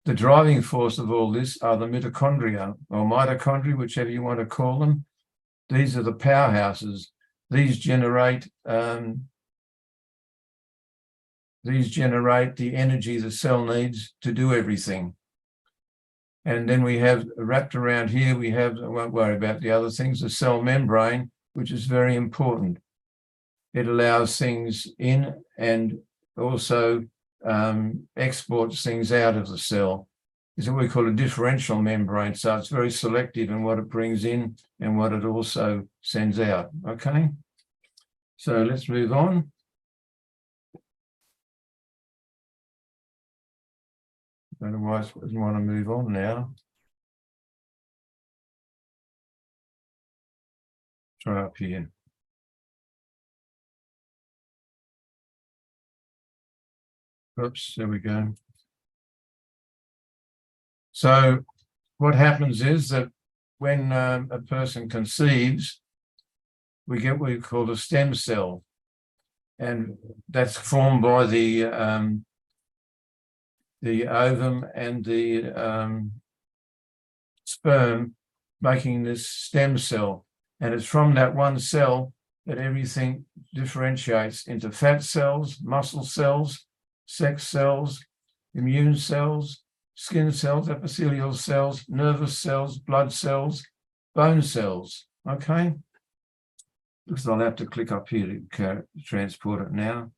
The driving force of all this are the mitochondria or mitochondria, whichever you want to call them. These are the powerhouses. These generate the energy the cell needs to do everything. And then we have wrapped around here, we have, I won't worry about the other things, the cell membrane, which is very important. It allows things in and also exports things out of the cell. It's what we call a differential membrane. So it's very selective in what it brings in and what it also sends out. Okay. So let's move on. Otherwise, I doesn't want to move on now. Try up here. Oops, there we go. So what happens is that when a person conceives, we get what we call a stem cell. And that's formed by the ovum and the sperm making this stem cell. And it's from that one cell that everything differentiates into fat cells, muscle cells, sex cells, immune cells, skin cells, epithelial cells, nervous cells, blood cells, bone cells. Okay? Because I'll have to click up here to transport it now.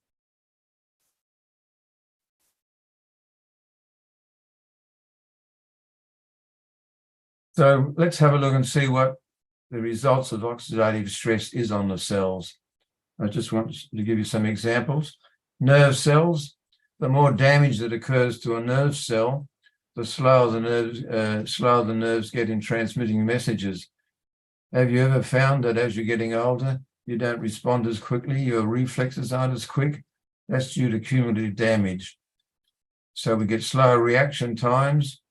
So let's have a look and see what the results of oxidative stress is on the cells. I just want to give you some examples. Nerve cells, the more damage that occurs to a nerve cell, the slower the nerves get in transmitting messages. Have you ever found that as you're getting older, you don't respond as quickly, your reflexes aren't as quick? That's due to cumulative damage. So we get slower reaction times,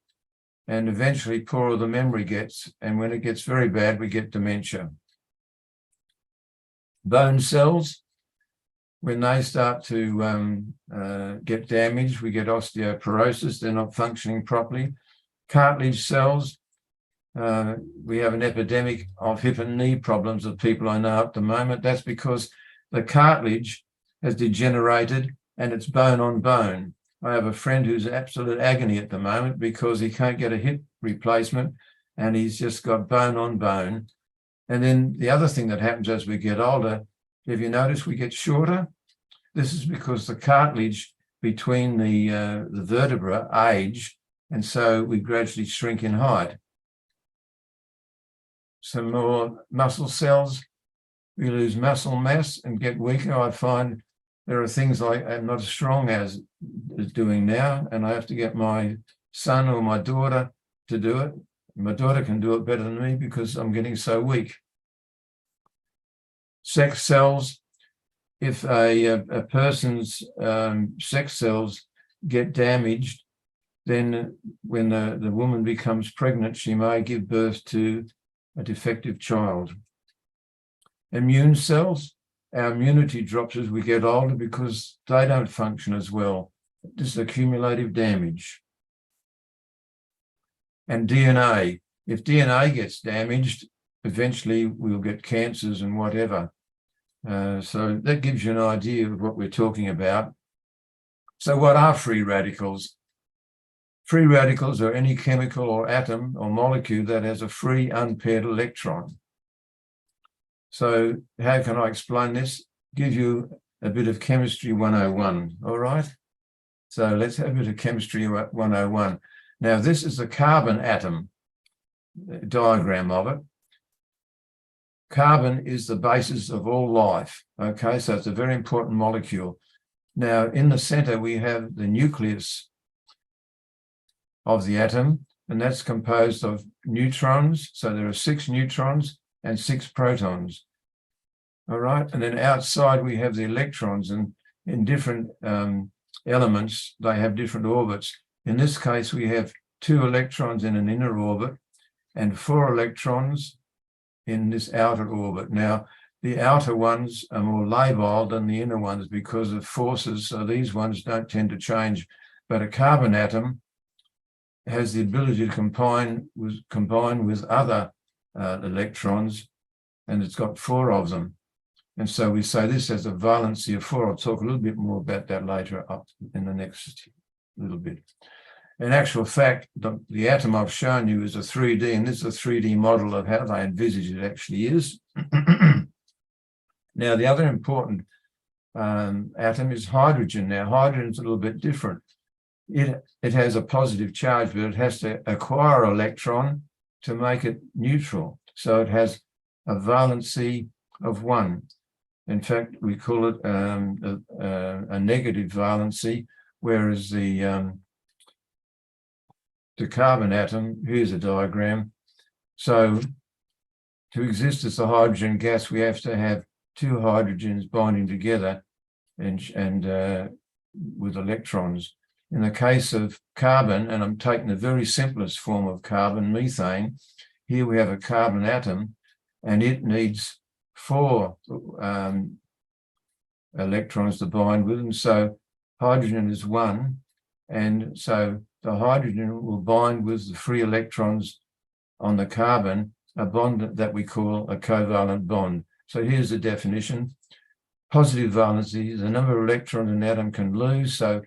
and eventually poorer the memory gets. And when it gets very bad, we get dementia. Bone cells, when they start to get damaged, we get osteoporosis. They're not functioning properly. Cartilage cells, we have an epidemic of hip and knee problems of people I know at the moment. That's because the cartilage has degenerated and it's bone on bone. I have a friend who's in absolute agony at the moment because he can't get a hip replacement and he's just got bone on bone. And then the other thing that happens as we get older, if you notice, we get shorter. This is because the cartilage between the vertebra age, and so we gradually shrink in height. Some more muscle cells, we lose muscle mass and get weaker. I find there are things I'm not as strong as doing now, and I have to get my son or my daughter to do it. My daughter can do it better than me because I'm getting so weak. Sex cells, if a person's sex cells get damaged, then when the woman becomes pregnant, she may give birth to a defective child. Immune cells, our immunity drops as we get older because they don't function as well. This is accumulative damage. And DNA, if DNA gets damaged, eventually we'll get cancers and whatever. So that gives you an idea of what we're talking about. So what are free radicals? Free radicals are any chemical or atom or molecule that has a free unpaired electron. So how can I explain this? Give you a bit of chemistry 101, all right? So let's have a bit of chemistry 101. Now this is the carbon atom, diagram of it. Carbon is the basis of all life, okay? So it's a very important molecule. Now in the center we have the nucleus of the atom, and that's composed of neutrons. So there are 6 neutrons and 6 protons. All right, and then outside we have the electrons, and in different elements, they have different orbits. In this case, we have 2 electrons in an inner orbit and 4 electrons in this outer orbit. Now, the outer ones are more labile than the inner ones because of forces, so these ones don't tend to change. But a carbon atom has the ability to combine with other electrons, and it's got 4 of them. And so we say this has a valency of 4. I'll talk a little bit more about that later up in the next little bit. In actual fact, the atom I've shown you is a 3D, and this is a 3D model of how they envisage it actually is. Now, the other important atom is hydrogen. Now, hydrogen is a little bit different. It has a positive charge, but it has to acquire an electron to make it neutral. So it has a valency of 1. In fact, we call it a negative valency, whereas the carbon atom, here's a diagram. So to exist as a hydrogen gas, we have to have 2 hydrogens bonding together and with electrons. In the case of carbon, and I'm taking the very simplest form of carbon, methane, here we have a carbon atom, and it needs 4 electrons to bind with them. So hydrogen is 1, and so the hydrogen will bind with the free electrons on the carbon, a bond that we call a covalent bond. So here's the definition. Positive valency, the number of electrons an atom can lose. So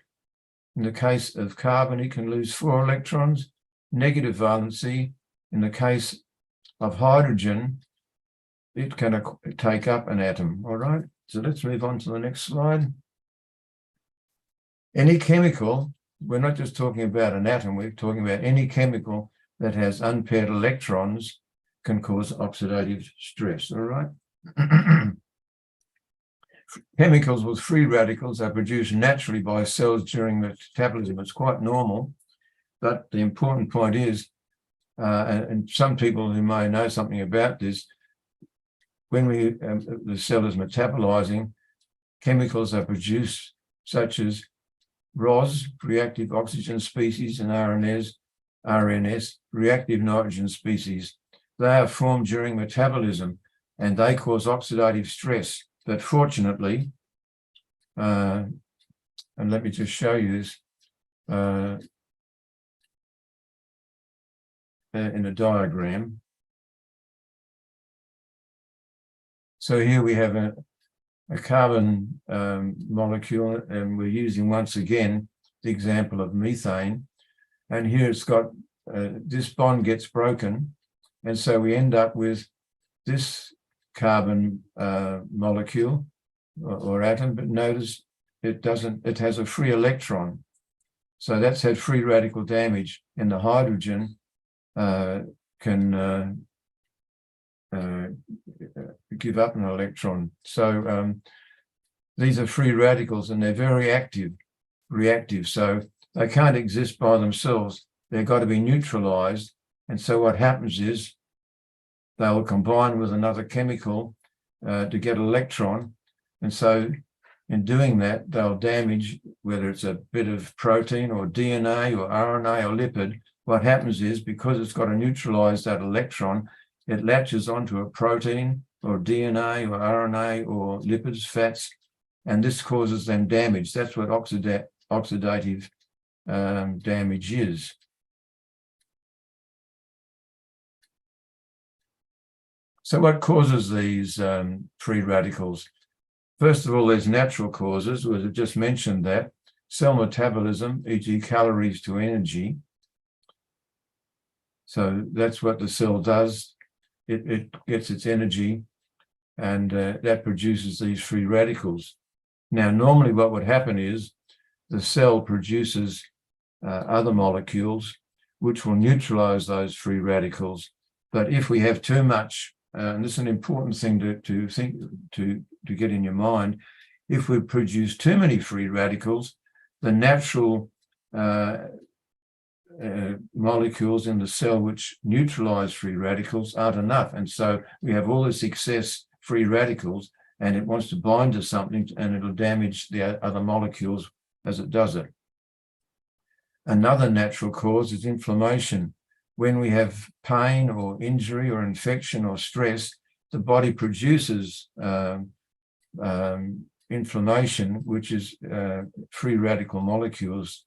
in the case of carbon, it can lose 4 electrons. Negative valency, in the case of hydrogen, it can take up an atom. All right, so let's move on to the next slide. Any chemical, we're not just talking about an atom, we're talking about any chemical that has unpaired electrons can cause oxidative stress, all right? Chemicals with free radicals are produced naturally by cells during metabolism. It's quite normal, but the important point is, and some people who may know something about this, when the cell is metabolizing, chemicals are produced such as ROS, reactive oxygen species, and RNS, reactive nitrogen species. They are formed during metabolism, and they cause oxidative stress. But fortunately, and let me just show you this in a diagram. So here we have a carbon molecule, and we're using once again the example of methane. And here it's got this bond gets broken, and so we end up with this carbon molecule or atom, but notice it has a free electron. So that's had free radical damage, and the hydrogen can give up an electron. So these are free radicals, and they're very reactive. So they can't exist by themselves. They've got to be neutralized. And so what happens is they'll combine with another chemical to get an electron. And so in doing that, they'll damage, whether it's a bit of protein or DNA or RNA or lipid. What happens is, because it's got to neutralize that electron, it latches onto a protein or DNA or RNA or lipids, fats, and this causes them damage. That's what oxidative damage is. So what causes these free radicals? First of all, there's natural causes. We've just mentioned that. Cell metabolism, e.g. calories to energy. So that's what the cell does. It gets its energy, and that produces these free radicals. Now, normally what would happen is the cell produces other molecules which will neutralize those free radicals. But if we have too much, and this is an important thing to get in your mind, if we produce too many free radicals, the natural molecules in the cell which neutralize free radicals aren't enough. And so we have all this excess free radicals, and it wants to bind to something, and it'll damage the other molecules as it does it. Another natural cause is inflammation. When we have pain or injury or infection or stress, the body produces inflammation, which is free radical molecules.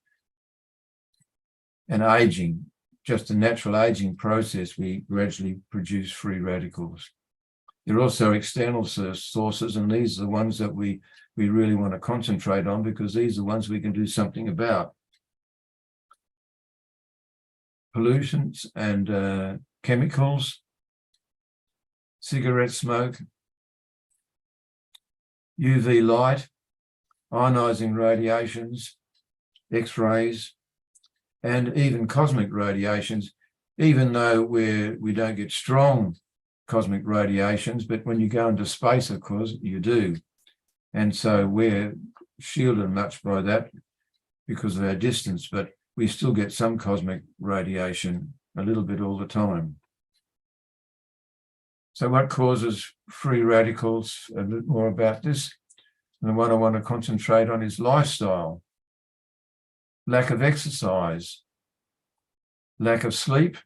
and aging, just a natural aging process, we gradually produce free radicals. There are also external sources, and these are the ones that we really want to concentrate on, because these are the ones we can do something about. Pollutants and chemicals, cigarette smoke, UV light, ionizing radiations, X-rays, and even cosmic radiations, even though we don't get strong cosmic radiations, but when you go into space, of course, you do. And so we're shielded much by that because of our distance, but we still get some cosmic radiation a little bit all the time. So what causes free radicals? A bit more about this. And the one I want to concentrate on is lifestyle, lack of exercise, lack of sleep,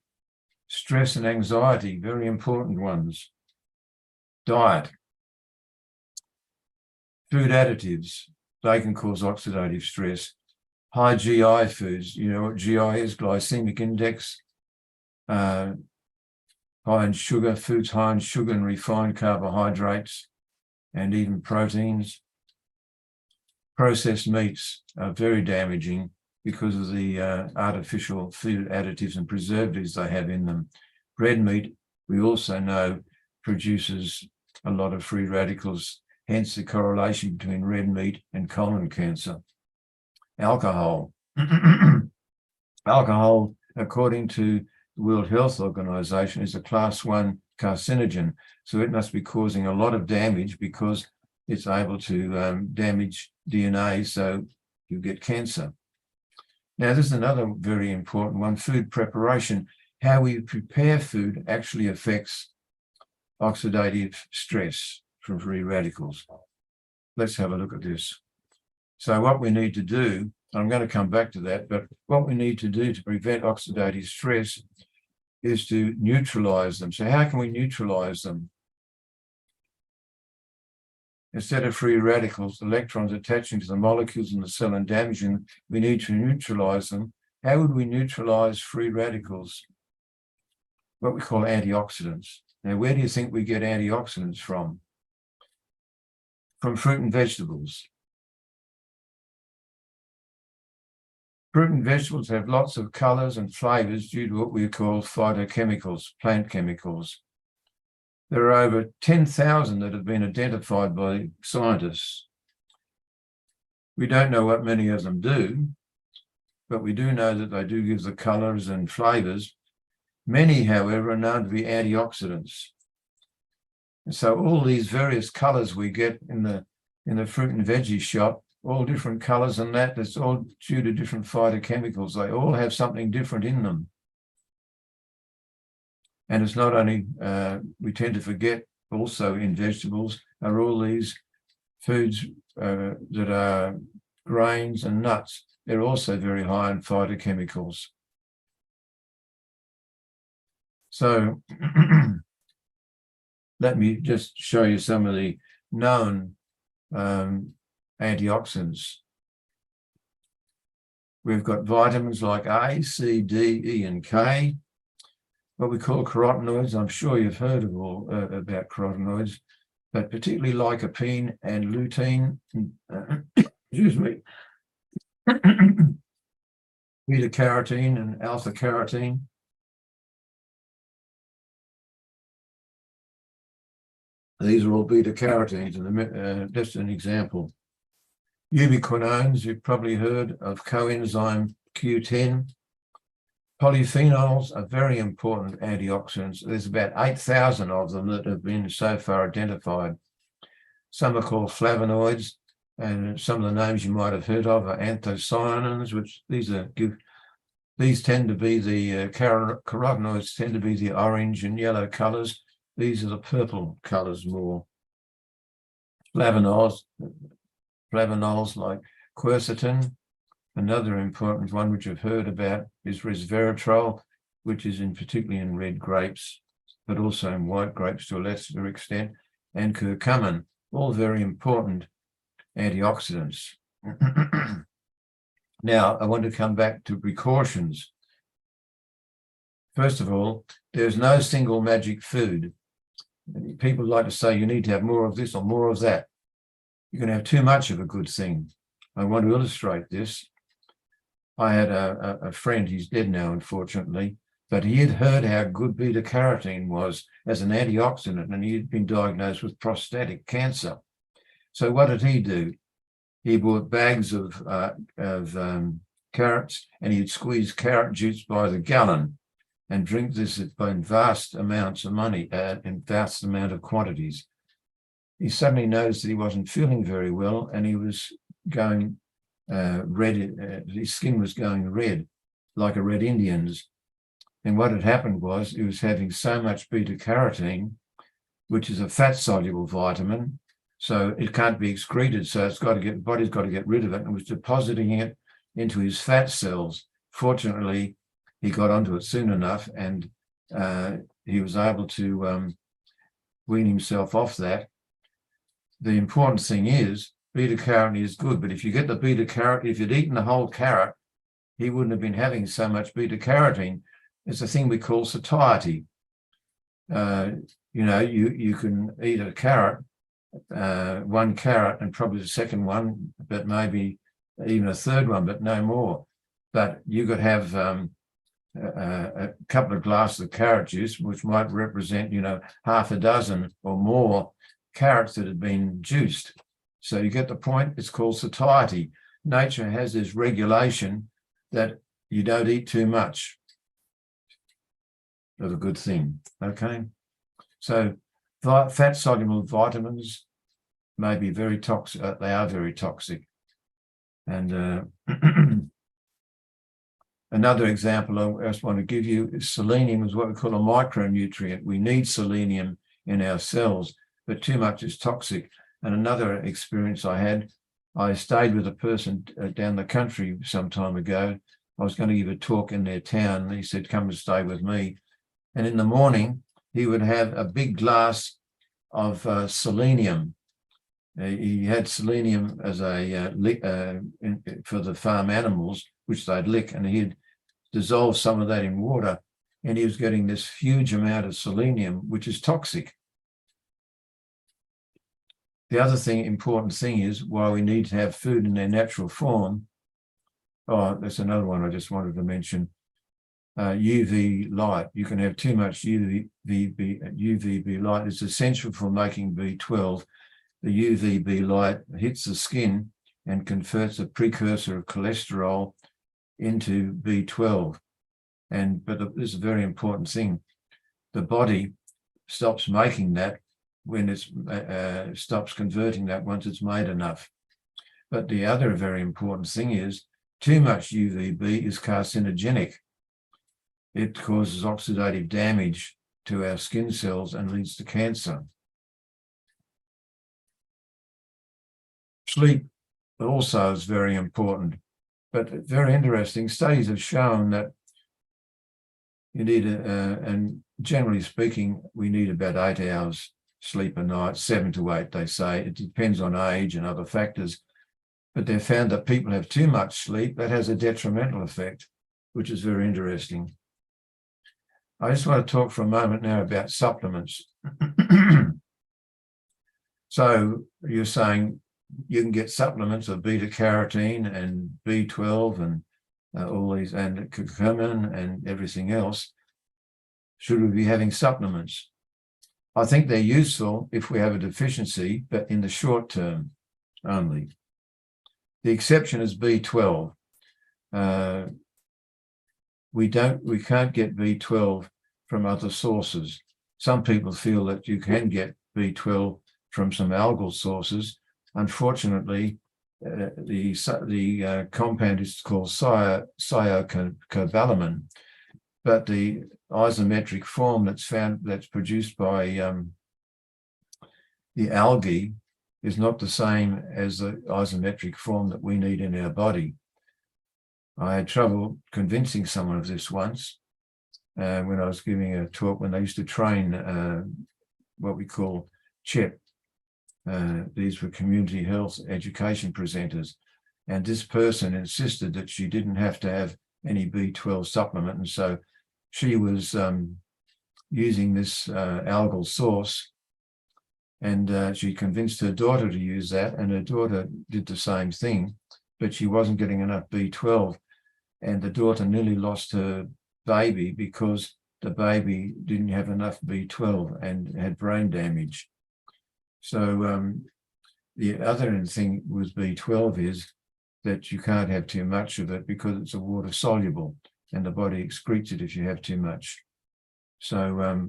stress and anxiety, very important ones. Diet, food additives, they can cause oxidative stress. High GI foods, you know what GI is, glycemic index, high in sugar, foods high in sugar and refined carbohydrates, and even proteins. Processed meats are very damaging because of the artificial food additives and preservatives they have in them. Red meat, we also know, produces a lot of free radicals, hence the correlation between red meat and colon cancer. Alcohol. Alcohol, according to the World Health Organization, is a class 1 carcinogen, so it must be causing a lot of damage because it's able to damage DNA, so you get cancer. Now, this is another very important one, food preparation. How we prepare food actually affects oxidative stress from free radicals. Let's have a look at this. So what we need to do, I'm going to come back to that, but what we need to do to prevent oxidative stress is to neutralize them. So how can we neutralize them? Instead of free radicals, electrons attaching to the molecules in the cell and damaging, we need to neutralize them. How would we neutralize free radicals? What we call antioxidants. Now, where do you think we get antioxidants from? From fruit and vegetables. Fruit and vegetables have lots of colors and flavors due to what we call phytochemicals, plant chemicals. There are over 10,000 that have been identified by scientists. We don't know what many of them do, but we do know that they do give the colors and flavors. Many, however, are known to be antioxidants. And so all these various colors we get in the fruit and veggie shop, all different colors and that's all due to different phytochemicals. They all have something different in them. And it's not only, we tend to forget also in vegetables are all these foods that are grains and nuts. They're also very high in phytochemicals. So let me just show you some of the known antioxidants. We've got vitamins like A, C, D, E, and K. What we call carotenoids, I'm sure you've heard of all about carotenoids, but particularly lycopene and lutein, excuse me, beta-carotene and alpha-carotene. These are all beta-carotenes, and just an example. Ubiquinones, you've probably heard of coenzyme Q10. Polyphenols are very important antioxidants. There's about 8,000 of them that have been so far identified. Some are called flavonoids, and some of the names you might have heard of are anthocyanins, which these tend to be the carotenoids tend to be the orange and yellow colors. These are the purple colors more. Flavonols like quercetin. Another important one which I've heard about is resveratrol, which is particularly in red grapes, but also in white grapes to a lesser extent, and curcumin, all very important antioxidants. Now, I want to come back to precautions. First of all, there's no single magic food. People like to say you need to have more of this or more of that. You can have too much of a good thing. I want to illustrate this. I had a friend, he's dead now, unfortunately, but he had heard how good beta-carotene was as an antioxidant, and he had been diagnosed with prostatic cancer. So what did he do? He bought bags of carrots, and he'd squeeze carrot juice by the gallon and drink this in vast amounts of money, in vast amount of quantities. He suddenly noticed that he wasn't feeling very well, and he was going red. His skin was going red, like a red Indian's. And what had happened was he was having so much beta-carotene, which is a fat-soluble vitamin, so it can't be excreted. So the body's got to get rid of it, and was depositing it into his fat cells. Fortunately, he got onto it soon enough, and he was able to wean himself off that. The important thing is beta-carotene is good, but if you get the beta-carotene, if you'd eaten the whole carrot, he wouldn't have been having so much beta-carotene. It's a thing we call satiety. You can eat a carrot, one carrot, and probably the second one, but maybe even a third one, but no more. But you could have a couple of glasses of carrot juice, which might represent, half a dozen or more carrots that had been juiced. So you get the point. It's called satiety. Nature has this regulation that you don't eat too much of a good thing. Okay. So fat-soluble vitamins may be very toxic. They are very toxic. And another example I just want to give you is selenium is what we call a micronutrient. We need selenium in our cells, but too much is toxic. And another experience I had, I stayed with a person down the country some time ago. I was going to give a talk in their town, and he said, come and stay with me. And in the morning, he would have a big glass of selenium. He had selenium as for the farm animals, which they'd lick, and he'd dissolve some of that in water, and he was getting this huge amount of selenium, which is toxic. The other important thing is, while we need to have food in their natural form, that's another one I just wanted to mention, UV light. You can have too much UVB light. It's essential for making B12. The UVB light hits the skin and converts a precursor of cholesterol into B12. But this is a very important thing. The body stops making that when it stops converting that once it's made enough. But the other very important thing is too much UVB is carcinogenic. It causes oxidative damage to our skin cells and leads to cancer. Sleep also is very important, but very interesting. Studies have shown that you need, and generally speaking, we need about 8 hours sleep a night, 7 to 8, they say. It depends on age and other factors, but they've found that people have too much sleep. That has a detrimental effect, which is very interesting. I just want to talk for a moment now about supplements. So you're saying you can get supplements of beta-carotene and B12 and all these, and curcumin and everything else. Should we be having supplements? I think they're useful if we have a deficiency, but in the short term only. The exception is B12. We can't get B12 from other sources. Some people feel that you can get B12 from some algal sources. Unfortunately, the compound is called cyanocobalamin, but the isometric form that's produced by the algae is not the same as the isometric form that we need in our body. I had trouble convincing someone of this once when I was giving a talk when they used to train what we call CHEP. These were community health education presenters. And this person insisted that she didn't have to have any B12 supplement. And so she was using this algal sauce, and she convinced her daughter to use that, and her daughter did the same thing, but she wasn't getting enough B12, and the daughter nearly lost her baby because the baby didn't have enough B12 and had brain damage. So the other thing with B12 is that you can't have too much of it because it's a water soluble and the body excretes it if you have too much. So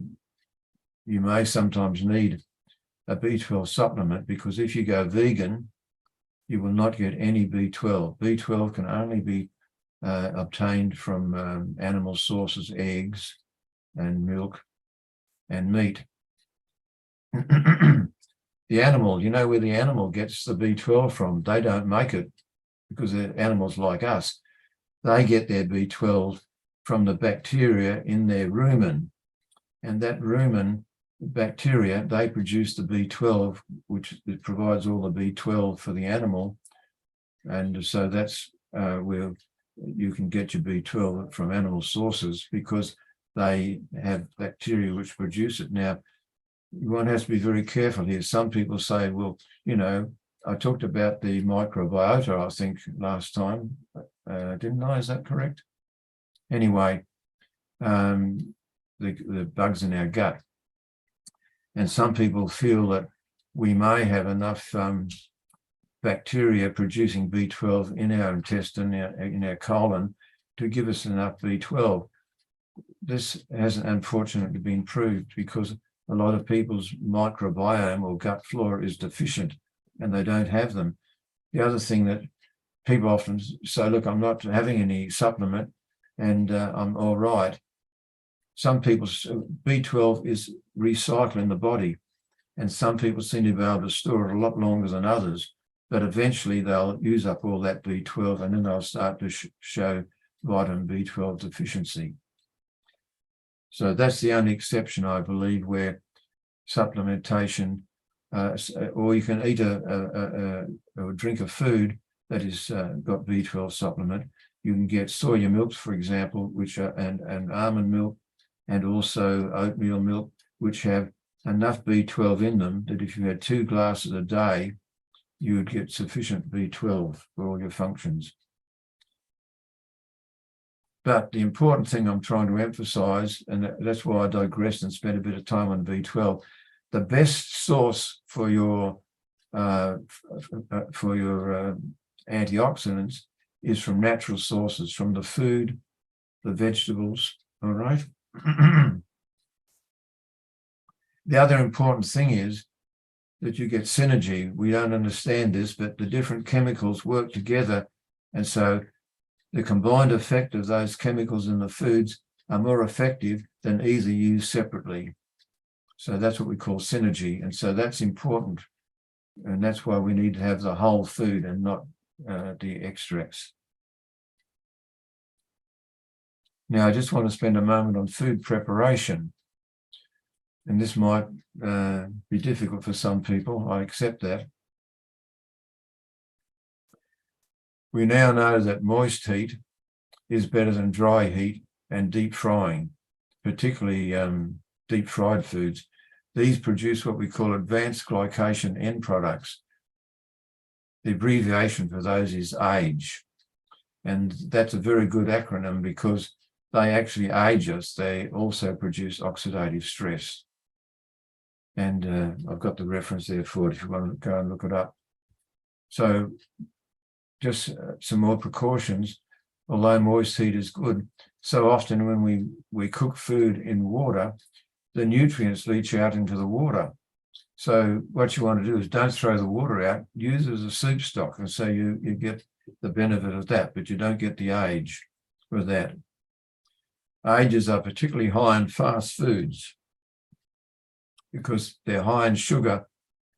you may sometimes need a B12 supplement, because if you go vegan, you will not get any B12. B12 can only be obtained from animal sources, eggs and milk and meat. The animal, you know where the animal gets the B12 from? They don't make it because they're animals like us. They get their B12 from the bacteria in their rumen. And that rumen bacteria, they produce the B12, which provides all the B12 for the animal. And so that's where you can get your B12 from animal sources, because they have bacteria which produce it. Now, one has to be very careful here. Some people say, well, you know, I talked about the microbiota, I think, last time, didn't I? Is that correct? Anyway, the bugs in our gut. And some people feel that we may have enough bacteria producing B12 in our intestine, in our colon, to give us enough B12. This hasn't unfortunately been proved, because a lot of people's microbiome or gut flora is deficient and they don't have them. The other thing that people often say, look, I'm not having any supplement and I'm all right. Some people's B12 is recycled in the body, and some people seem to be able to store it a lot longer than others, but eventually they'll use up all that B12 and then they'll start to show vitamin B12 deficiency. So that's the only exception, I believe, where supplementation, or you can eat or drink a food that is got B12 supplement. You can get soya milks, for example, which are and almond milk, and also oatmeal milk, which have enough B12 in them that if you had 2 glasses a day, you would get sufficient B12 for all your functions. But the important thing I'm trying to emphasize, and that's why I digressed and spent a bit of time on B12, the best source for your antioxidants is from natural sources, from the food, the vegetables, all right? The other important thing is that you get synergy. We don't understand this, but the different chemicals work together, and so the combined effect of those chemicals in the foods are more effective than either used separately. So that's what we call synergy, and so that's important, and that's why we need to have the whole food and not the extracts. Now, I just want to spend a moment on food preparation, and this might be difficult for some people. I accept that. We now know that moist heat is better than dry heat and deep frying, particularly deep fried foods. These produce what we call advanced glycation end products. The abbreviation for those is AGE. And that's a very good acronym because they actually age us. They also produce oxidative stress. And I've got the reference there for it if you want to go and look it up. So just some more precautions. Although moist heat is good, so often when we cook food in water, the nutrients leach out into the water. So what you want to do is don't throw the water out, use it as a soup stock, and so you get the benefit of that, but you don't get the age with that. Ages are particularly high in fast foods because they're high in sugar,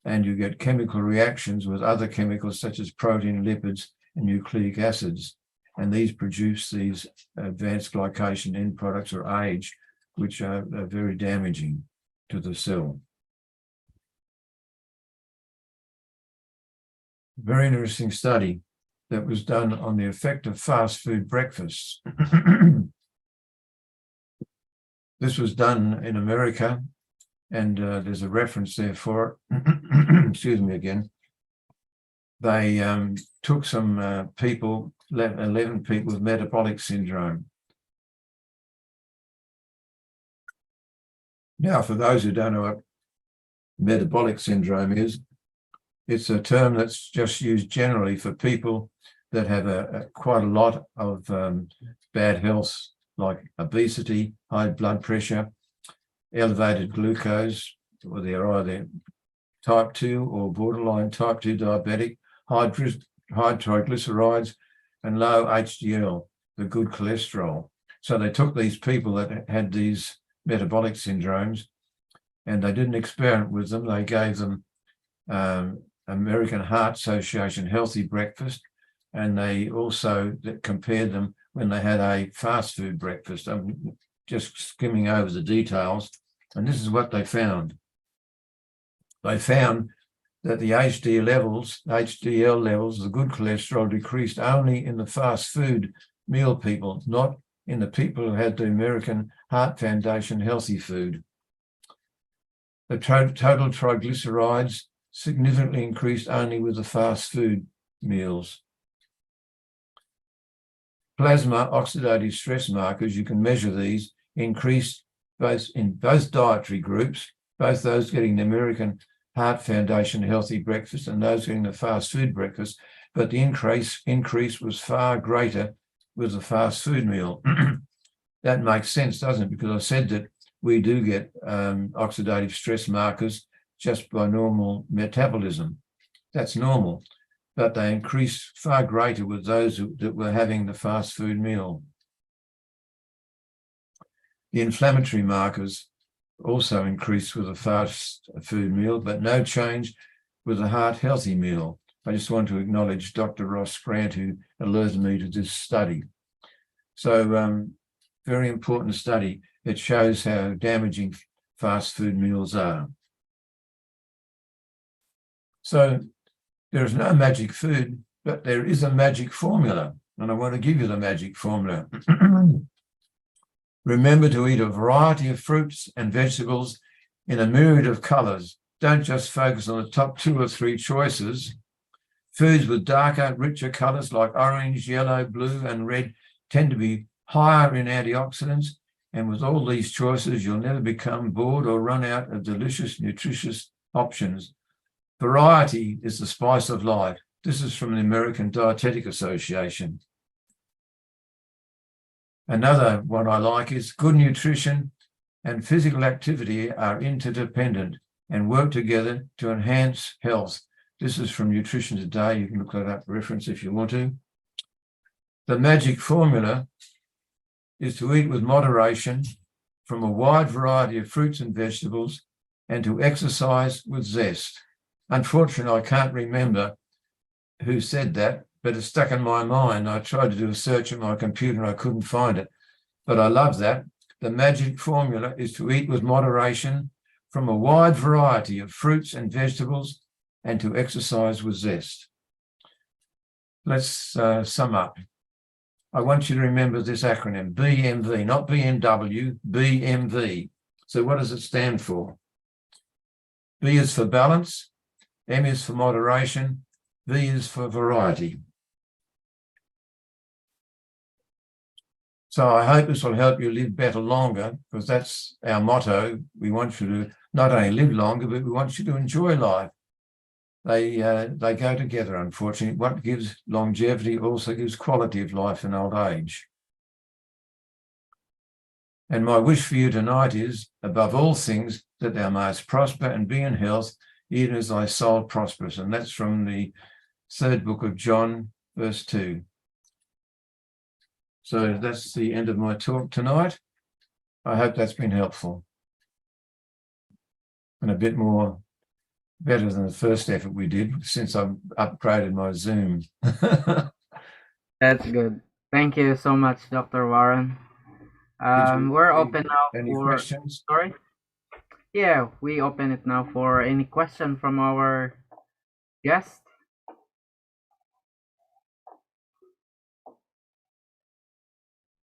and you get chemical reactions with other chemicals such as protein, lipids, and nucleic acids. And these produce these advanced glycation end products, or AGE, which are very damaging to the cell. Very interesting study that was done on the effect of fast food breakfasts. This was done in America, and there's a reference there for it. Excuse me again. They took some people, 11 people with metabolic syndrome. Now, for those who don't know what metabolic syndrome is, it's a term that's just used generally for people that have quite a lot of bad health, like obesity, high blood pressure, elevated glucose, or they're either type 2 or borderline type 2 diabetic, high triglycerides, and low HDL, the good cholesterol. So they took these people that had these metabolic syndromes, and they didn't experiment with them. They gave them American Heart Association healthy breakfast, and they also compared them when they had a fast food breakfast. I'm just skimming over the details, and this is what they found. They found that the HDL levels, the good cholesterol, decreased only in the fast food meal people, not in the people who had the American Heart Foundation healthy food. The total triglycerides significantly increased only with the fast food meals. Plasma oxidative stress markers, you can measure these, increased in both dietary groups, both those getting the American Heart Foundation healthy breakfast and those getting the fast food breakfast, but the increase was far greater with the fast food meal. That makes sense, doesn't it? Because I said that we do get oxidative stress markers just by normal metabolism. That's normal, but they increase far greater with those that were having the fast food meal. The inflammatory markers also increased with a fast food meal, but no change with a heart healthy meal. I just want to acknowledge Dr. Ross Grant, who alerted me to this study. So very important study. It shows how damaging fast food meals are. So there is no magic food, but there is a magic formula, and I want to give you the magic formula. Remember to eat a variety of fruits and vegetables in a myriad of colors. Don't just focus on the top 2 or 3 choices. Foods with darker, richer colors like orange, yellow, blue, and red tend to be higher in antioxidants. And with all these choices, you'll never become bored or run out of delicious, nutritious options. Variety is the spice of life. This is from the American Dietetic Association. Another one I like is good nutrition and physical activity are interdependent and work together to enhance health. This is from Nutrition Today. You can look that up, reference if you want to. The magic formula is to eat with moderation from a wide variety of fruits and vegetables and to exercise with zest. Unfortunately, I can't remember who said that, but it's stuck in my mind. I tried to do a search at my computer and I couldn't find it, but I love that. The magic formula is to eat with moderation from a wide variety of fruits and vegetables and to exercise with zest. Let's sum up. I want you to remember this acronym, BMV, not BMW, BMV. So what does it stand for? B is for balance, M is for moderation, V is for variety. So I hope this will help you live better longer, because that's our motto. We want you to not only live longer, but we want you to enjoy life. They go together, unfortunately. What gives longevity also gives quality of life in old age. And my wish for you tonight is, above all things, that thou mayest prosper and be in health, even as thy soul prospers. And that's from the 3rd book of John, verse 2. So that's the end of my talk tonight. I hope that's been helpful and a bit more better than the first effort we did since I've upgraded my Zoom. That's good. Thank you so much, Dr. Warren. We're open now any for questions? sorry. Yeah, we open it now for any question from our guest.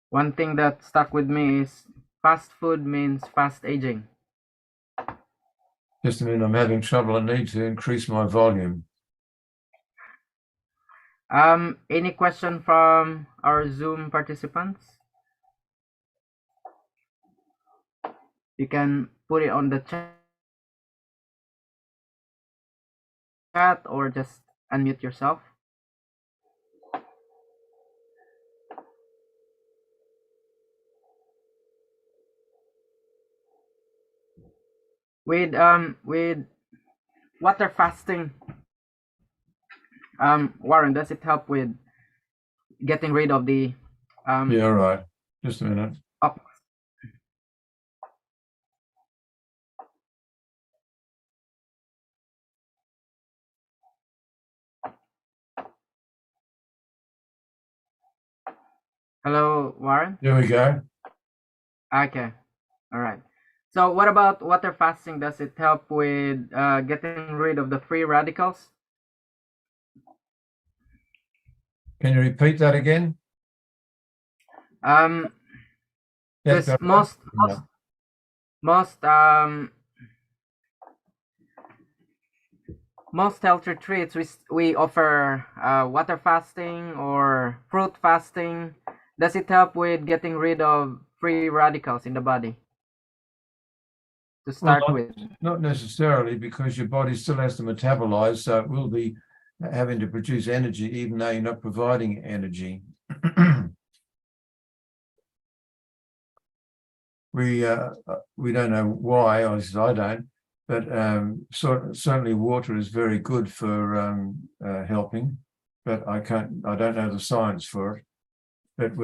One thing that stuck with me is fast food means fast aging? Just a minute, I'm having trouble. I need to increase my volume. Any question from our Zoom participants? You can put it on the chat or just unmute yourself. With water fasting, Warren, does it help with getting rid of the Yeah, all right. Just a minute. Hello, Warren? There we go. Okay, all right. So what about water fasting? Does it help with getting rid of the free radicals? Can you repeat that again? Because Yeah, most most health retreats we offer water fasting or fruit fasting. Does it help with getting rid of free radicals in the body? To start with, not necessarily, because your body still has to metabolize, so it will be having to produce energy even though you're not providing energy. We don't know why, or at least I don't, but certainly water is very good for helping, but I don't know the science for it. But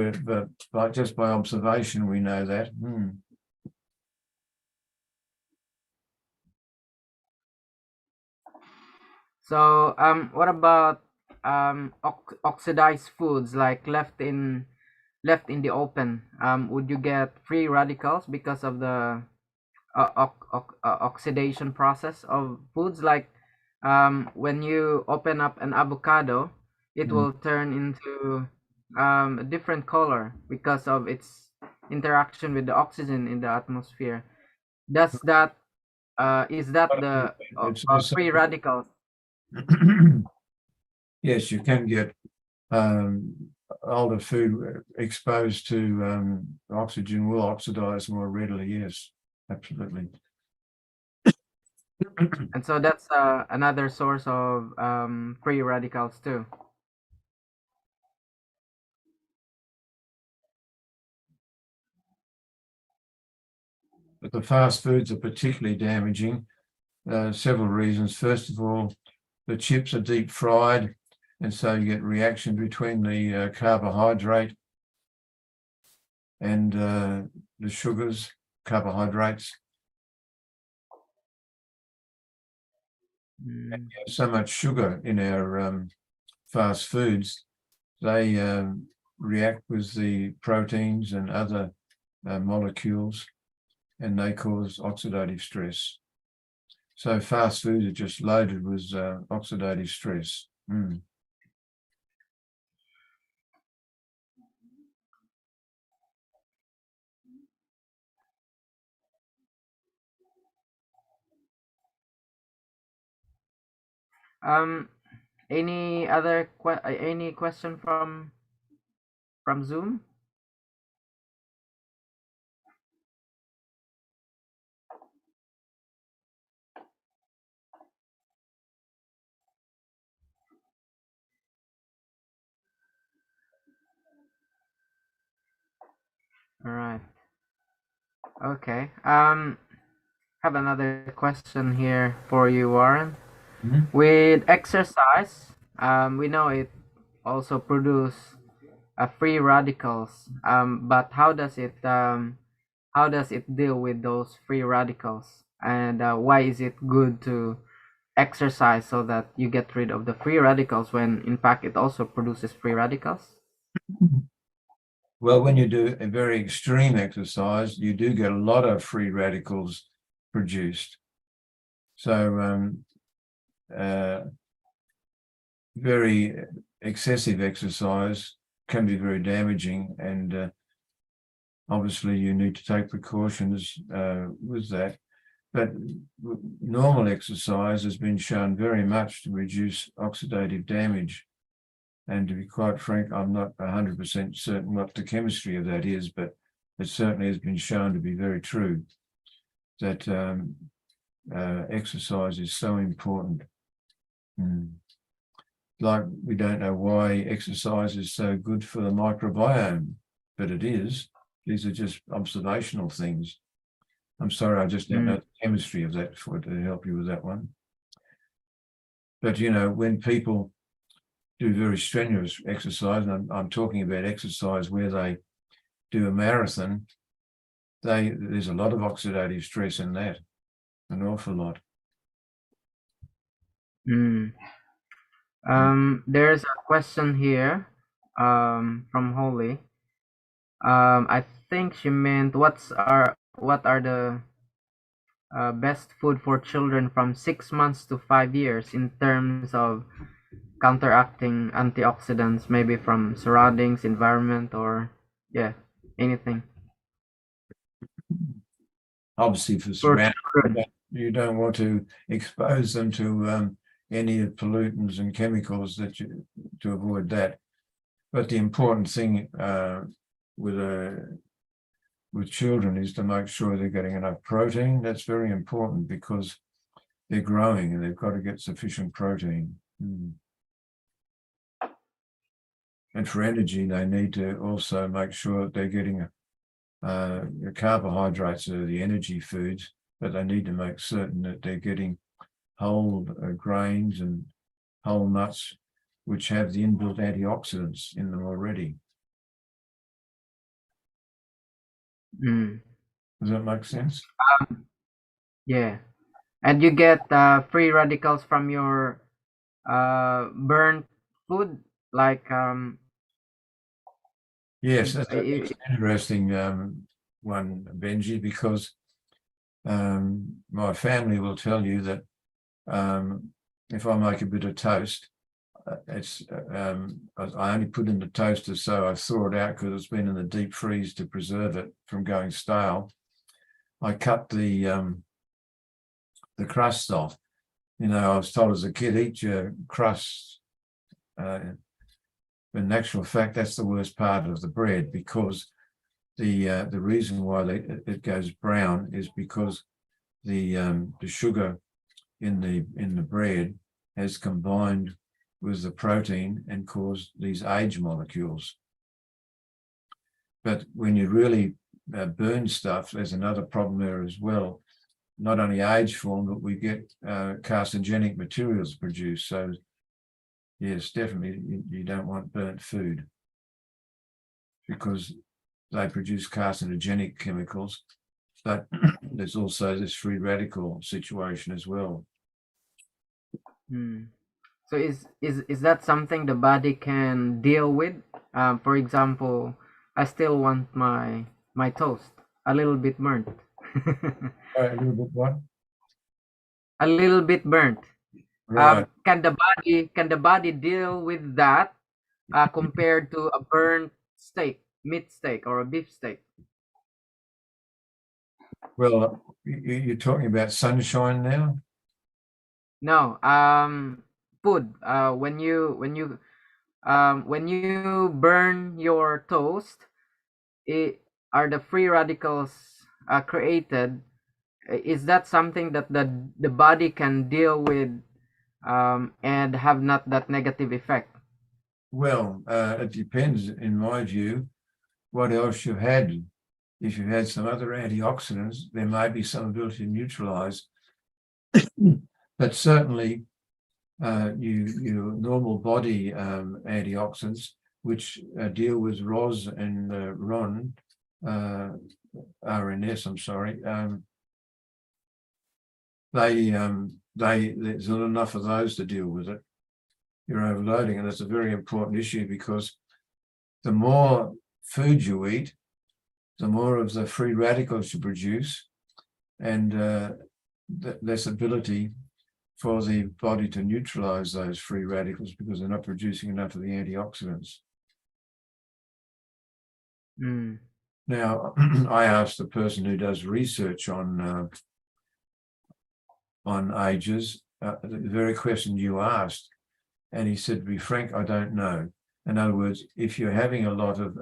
like just by observation, we know that. So what about oxidized foods like left in the open? Would you get free radicals because of the oxidation process of foods? Like when you open up an avocado, it will turn into a different color because of its interaction with the oxygen in the atmosphere. Does that is that the free radicals? Yes, you can get older food exposed to oxygen will oxidize more readily. Yes, absolutely. And so that's another source of free radicals too. But the fast foods are particularly damaging. Several reasons. First of all, the chips are deep fried, and so you get reaction between the carbohydrate and the sugars, carbohydrates. And so much sugar in our fast foods, they react with the proteins and other molecules, and they cause oxidative stress. So fast foods are just loaded with oxidative stress. Any any question from Zoom? All right. Okay. Have another question here for you, Warren. With exercise, we know it also produce free radicals. But how does it deal with those free radicals? And why is it good to exercise so that you get rid of the free radicals when in fact it also produces free radicals? Well, when you do a very extreme exercise, you do get a lot of free radicals produced. So very excessive exercise can be very damaging, and Obviously, you need to take precautions with that. But normal exercise has been shown very much to reduce oxidative damage. And to be quite frank, I'm not 100% certain what the chemistry of that is, but it certainly has been shown to be very true that exercise is so important. Like we don't know why exercise is so good for the microbiome, but it is. These are just observational things. I'm sorry, I just don't know the chemistry of that to help you with that one. But, you know, when people do very strenuous exercise, and I'm talking about exercise where they do a marathon, there's a lot of oxidative stress in that, an awful lot. There's a question here from Holly. I think she meant what are the best food for children from 6 months to 5 years in terms of counteracting antioxidants, maybe from surroundings, environment, or anything. Obviously, for surroundings, you don't want to expose them to any pollutants and chemicals to avoid that. But the important thing with children is to make sure they're getting enough protein. That's very important because they're growing and they've got to get sufficient protein. And for energy, they need to also make sure that they're getting the carbohydrates are the energy foods, but they need to make certain that they're getting whole grains and whole nuts, which have the inbuilt antioxidants in them already. Does that make sense? Yeah. And you get free radicals from your burnt food, like yes, that's an interesting one, Benji, because my family will tell you that if I make a bit of toast, I only put in the toaster, so I thaw it out because it's been in the deep freeze to preserve it from going stale. I cut the crust off. You know, I was told as a kid, eat your crust. In actual fact, that's the worst part of the bread, because the reason why it goes brown is because the sugar in the bread has combined with the protein and caused these age molecules. But when you really burn stuff, there's another problem there as well. Not only age form, but we get carcinogenic materials produced. So yes, definitely you don't want burnt food because they produce carcinogenic chemicals, but there's also this free radical situation as well. So is that something the body can deal with? For example, I still want my toast a little bit burnt. A little bit what? A little bit burnt. Right. Can the body deal with that compared to a burnt steak, meat steak, or a beef steak? Well, you're talking about sunshine now? No, food. When you burn your toast, are the free radicals created? Is that something that the body can deal with and have not that negative effect? Well, it depends, in my view, what else you've had. If you've had some other antioxidants, there may be some ability to neutralize. But certainly, your normal body antioxidants, which deal with ROS and RON, RNS, I'm sorry, there's not enough of those to deal with it. You're overloading, and it's a very important issue because the more food you eat, the more of the free radicals you produce, and less ability for the body to neutralize those free radicals because they're not producing enough of the antioxidants. Now, I asked the person who does research on ages the very question you asked, and he said, to be frank, I don't know. In other words, if you're having a lot of,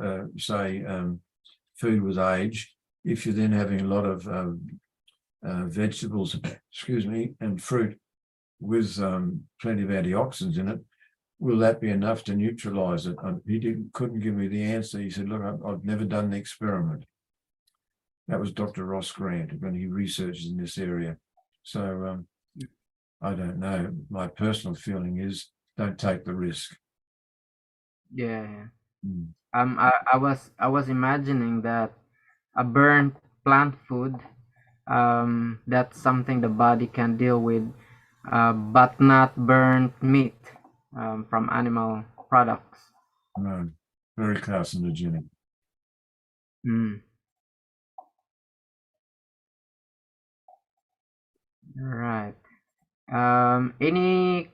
food with age, if you're then having a lot of vegetables, excuse me, and fruit with plenty of antioxidants in it, will that be enough to neutralize it? He couldn't give me the answer. He said, look, I've never done the experiment. That was Dr. Ross Grant when he researches in this area. So I don't know. My personal feeling is don't take the risk. Yeah. I was imagining that a burnt plant food, that's something the body can deal with, but not burnt meat, from animal products. No, very carcinogenic. Mm. Right. Any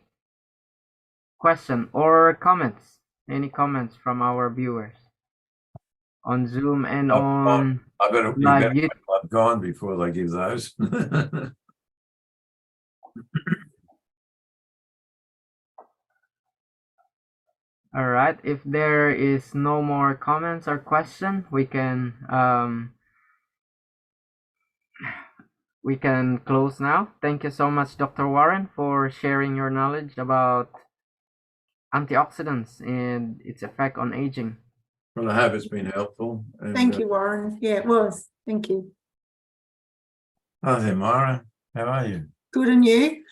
question or comments? Any comments from our viewers on Zoom and on You live better YouTube? I've gone before they give those. All right. If there is no more comments or question, we can close now. Thank you so much, Dr. Warren, for sharing your knowledge about antioxidants and its effect on aging. Well, I hope it's been helpful. And, Thank you, Warren. Yeah, it was. Thank you. Hi there, Mara. How are you? Good, and you?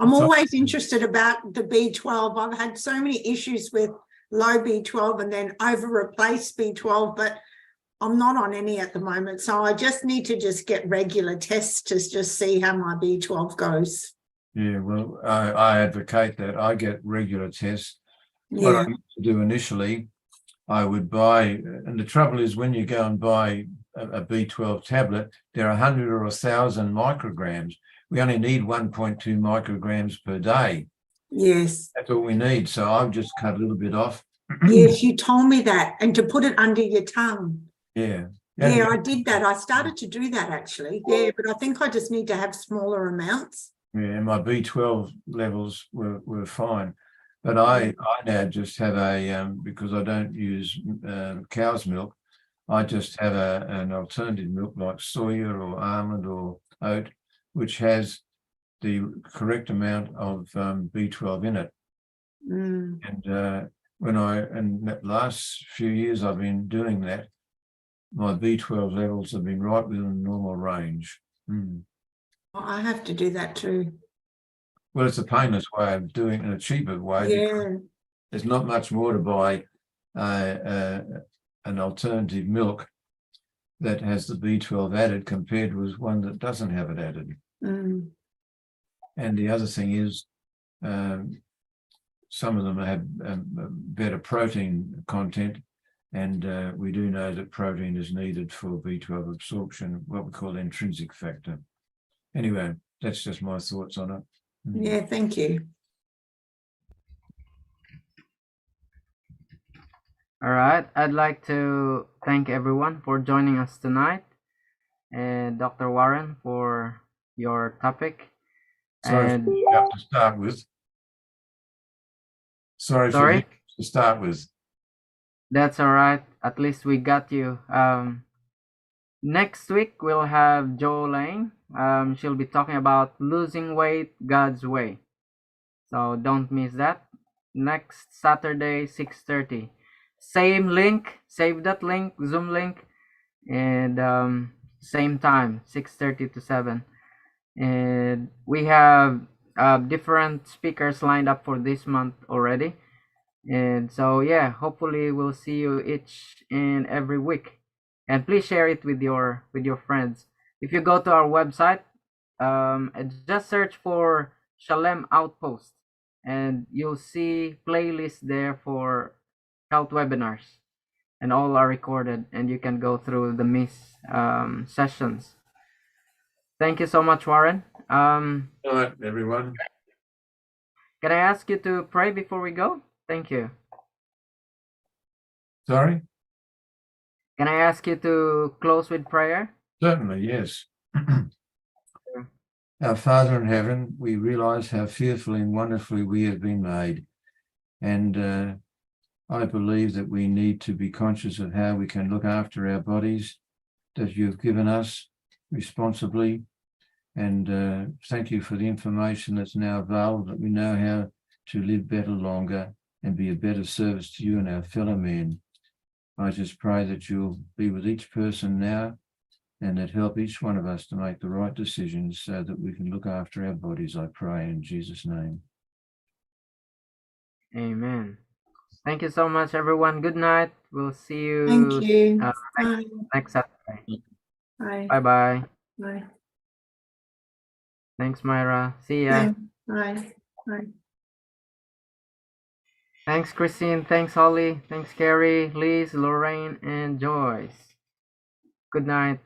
I'm What's up? always interested about the B12. I've had so many issues with low B12 and then over replaced B12, but I'm not on any at the moment. So I just need to just get regular tests to just see how my B12 goes. Yeah, well, I advocate that. I get regular tests. What I Yeah. used to do initially, I would buy, and the trouble is when you go and buy a B12 tablet, they're 100 or 1,000 micrograms. We only need 1.2 micrograms per day. Yes. That's all we need. So I've just cut a little bit off. Yes, you told me that, and to put it under your tongue. Yeah. Yeah, I did that. I started to do that actually. Yeah, but I think I just need to have smaller amounts. Yeah, and my B12 levels were fine. But I now just have because I don't use cow's milk, I just have an alternative milk like soya or almond or oat, which has the correct amount of B12 in it. Mm. And in the last few years I've been doing that, my B12 levels have been right within the normal range. I have to do that too. Well, it's a painless way of doing it in a cheaper way. Yeah. There's not much more to buy an alternative milk that has the B12 added compared with one that doesn't have it added. Mm. And the other thing is some of them have better protein content, and we do know that protein is needed for B12 absorption, what we call intrinsic factor. Anyway, that's just my thoughts on it. Yeah, thank you. All right. I'd like to thank everyone for joining us tonight, and Dr. Warren for your topic. Sorry And to start with. Sorry. To start with. That's all right. At least we got you. Next week we'll have Jo Lang. She'll be talking about losing weight God's way. So don't miss that. Next Saturday, 6:30. Same link. Save that link, Zoom link, and same time, 6:30 to 7. And we have different speakers lined up for this month already. And so yeah, hopefully we'll see you each and every week. And please share it with your friends. If you go to our website, just search for Shalem Outpost, and you'll see playlists there for health webinars, and all are recorded, and you can go through the missed sessions. Thank you so much, Warren. All right, everyone. Can I ask you to pray before we go? Thank you. Sorry? Can I ask you to close with prayer? Certainly, yes. Our Father in heaven, we realize how fearfully and wonderfully we have been made. And I believe that we need to be conscious of how we can look after our bodies that you've given us responsibly. And thank you for the information that's now available, that we know how to live better longer and be a better service to you and our fellow men. I just pray that you'll be with each person now and that help each one of us to make the right decisions so that we can look after our bodies, I pray in Jesus' name. Amen. Thank you so much, everyone. Good night. We'll see you Thank you. next Saturday. Bye. Bye-bye. Bye. Thanks, Myra. See ya. Bye. Bye. Thanks, Christine. Thanks, Holly. Thanks, Carrie, Liz, Lorraine, and Joyce. Good night.